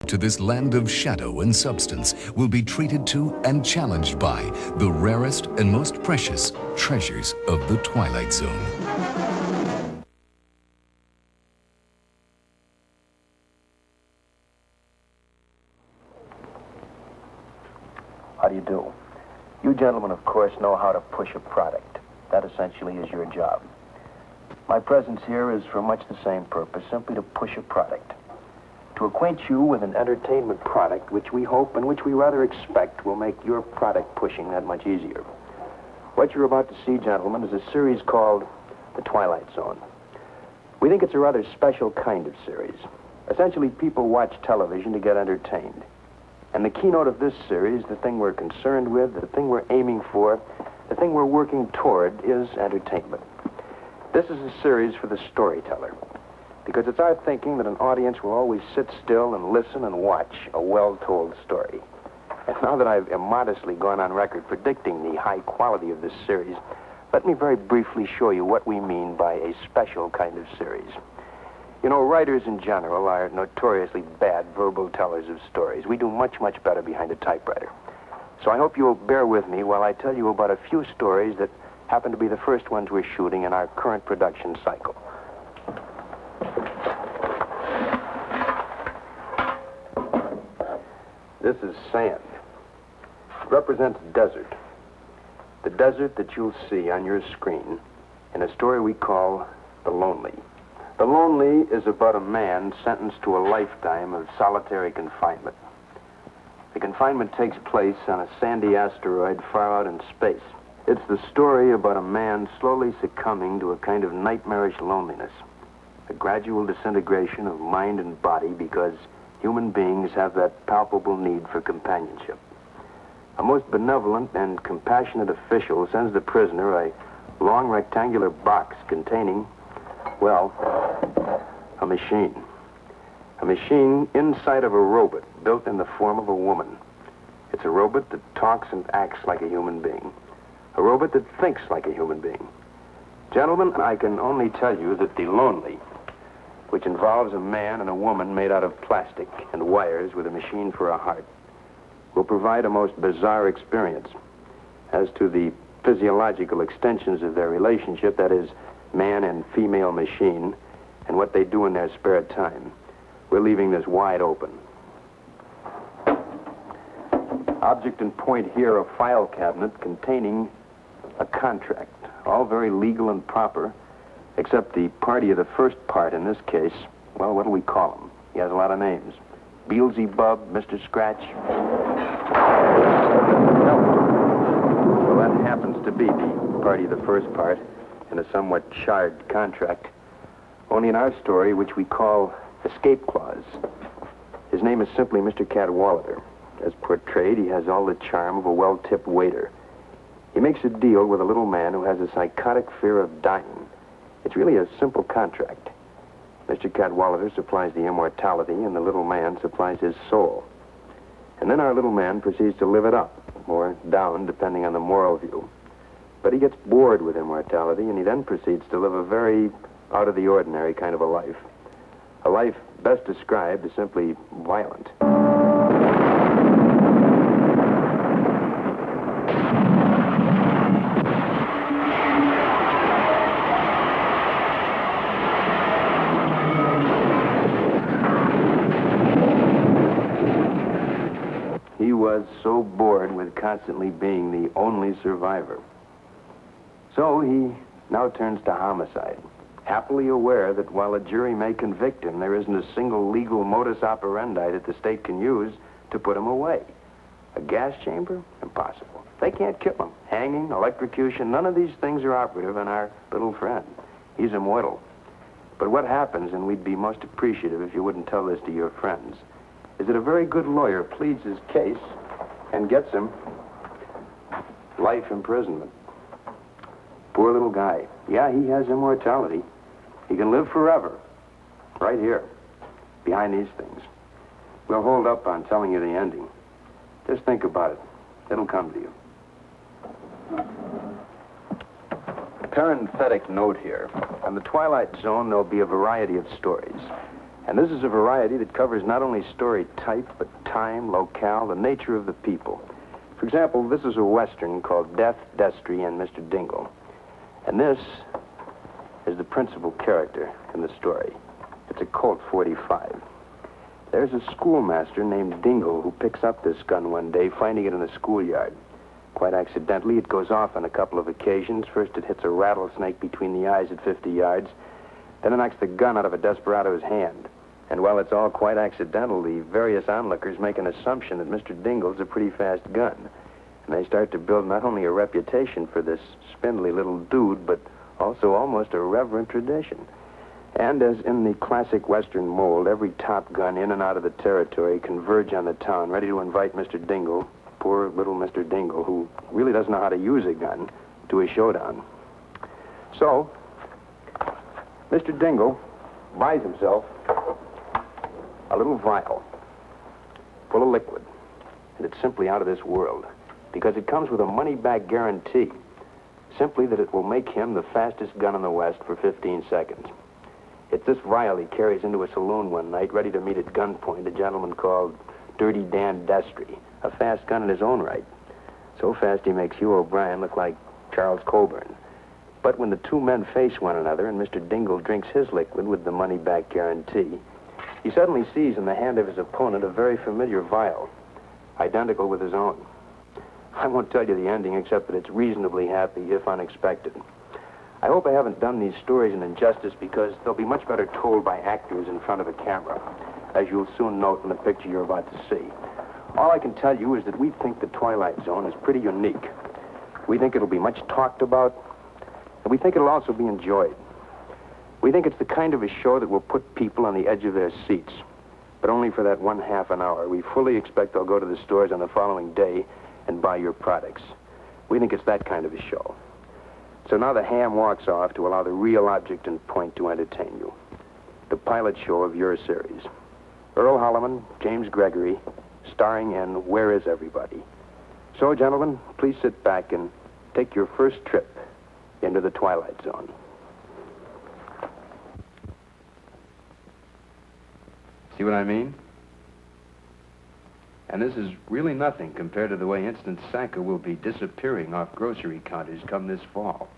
to this land of shadow and substance will be treated to and challenged by the rarest and most precious treasures of the Twilight Zone. How do you do? You gentlemen, of course, know how to push a product. That essentially is your job. My presence here is for much the same purpose, simply to push a product. To acquaint you with an entertainment product which we hope and which we rather expect will make your product pushing that much easier. What you're about to see, gentlemen, is a series called The Twilight Zone. We think it's a rather special kind of series. Essentially, people watch television to get entertained. And the keynote of this series, the thing we're concerned with, the thing we're aiming for, the thing we're working toward is entertainment. This is a series for the storyteller, because it's our thinking that an audience will always sit still and listen and watch a well-told story. And now that I've immodestly gone on record predicting the high quality of this series, let me very briefly show you what we mean by a special kind of series. You know, writers in general are notoriously bad verbal tellers of stories. We do much, much better behind a typewriter. So I hope you'll bear with me while I tell you about a few stories that happen to be the first ones we're shooting in our current production cycle. This is sand. It represents desert. The desert that you'll see on your screen in a story we call The Lonely. The Lonely is about a man sentenced to a lifetime of solitary confinement. The confinement takes place on a sandy asteroid far out in space. It's the story about a man slowly succumbing to a kind of nightmarish loneliness, a gradual disintegration of mind and body because human beings have that palpable need for companionship. A most benevolent and compassionate official sends the prisoner a long rectangular box containing, well, a machine. A machine inside of a robot built in the form of a woman. It's a robot that talks and acts like a human being. A robot that thinks like a human being. Gentlemen, I can only tell you that The Lonely, which involves a man and a woman made out of plastic and wires with a machine for a heart, will provide a most bizarre experience. As to the physiological extensions of their relationship, that is, man and female machine, and what they do in their spare time, we're leaving this wide open. Object and point here, a file cabinet containing a contract, all very legal and proper, except the party of the first part in this case. Well, what do we call him? He has a lot of names. Beelzebub, Mr. Scratch. No. Well, that happens to be the party of the first part in a somewhat charred contract. Only in our story, which we call Escape Clause. His name is simply Mr. Cadwallader. As portrayed, he has all the charm of a well-tipped waiter. He makes a deal with a little man who has a psychotic fear of dying. It's really a simple contract. Mr. Cadwallader supplies the immortality, and the little man supplies his soul. And then our little man proceeds to live it up, or down, depending on the moral view. But he gets bored with immortality, and he then proceeds to live a very out-of-the-ordinary kind of a life. A life best described as simply violent. He was so bored with constantly being the only survivor. So he now turns to homicide, happily aware that while a jury may convict him, there isn't a single legal modus operandi that the state can use to put him away. A gas chamber? Impossible. They can't kill him. Hanging, electrocution, none of these things are operative on our little friend. He's immortal. But what happens, and we'd be most appreciative if you wouldn't tell this to your friends, is that a very good lawyer pleads his case and gets him life imprisonment. Poor little guy. Yeah, he has immortality. He can live forever. Right here. Behind these things. We'll hold up on telling you the ending. Just think about it. It'll come to you. Parenthetic note here. On the Twilight Zone, there'll be a variety of stories. And this is a variety that covers not only story type, but time, locale, the nature of the people. For example, this is a Western called Death, Destry, and Mr. Dingle. And this is the principal character in the story. It's a Colt 45. There's a schoolmaster named Dingle who picks up this gun one day, finding it in the schoolyard. Quite accidentally, it goes off on a couple of occasions. First, it hits a rattlesnake between the eyes at 50 yards. Then it knocks the gun out of a desperado's hand. And while it's all quite accidental, the various onlookers make an assumption that Mr. Dingle's a pretty fast gun. And they start to build not only a reputation for this spindly little dude, but also almost a reverent tradition. And as in the classic Western mold, every top gun in and out of the territory converge on the town, ready to invite Mr. Dingle, poor little Mr. Dingle, who really doesn't know how to use a gun, to a showdown. So, Mr. Dingle buys himself a little vial full of liquid, and it's simply out of this world, because it comes with a money-back guarantee, simply that it will make him the fastest gun in the West for 15 seconds. It's this vial he carries into a saloon one night, ready to meet at gunpoint a gentleman called Dirty Dan Destry, a fast gun in his own right. So fast he makes Hugh O'Brien look like Charles Coburn. But when the two men face one another and Mr. Dingle drinks his liquid with the money-back guarantee, he suddenly sees in the hand of his opponent a very familiar vial, identical with his own. I won't tell you the ending, except that it's reasonably happy, if unexpected. I hope I haven't done these stories an injustice, because they'll be much better told by actors in front of a camera, as you'll soon note in the picture you're about to see. All I can tell you is that we think the Twilight Zone is pretty unique. We think it'll be much talked about, and we think it'll also be enjoyed. We think it's the kind of a show that will put people on the edge of their seats, but only for that 1/2 an hour. We fully expect they'll go to the stores on the following day and buy your products. We think it's that kind of a show. So now the ham walks off to allow the real object and point to entertain you. The pilot show of your series. Earl Holliman, James Gregory, starring in Where Is Everybody? So, gentlemen, please sit back and take your first trip into the Twilight Zone. See what I mean? And this is really nothing compared to the way Instant Sanka will be disappearing off grocery counters come this fall.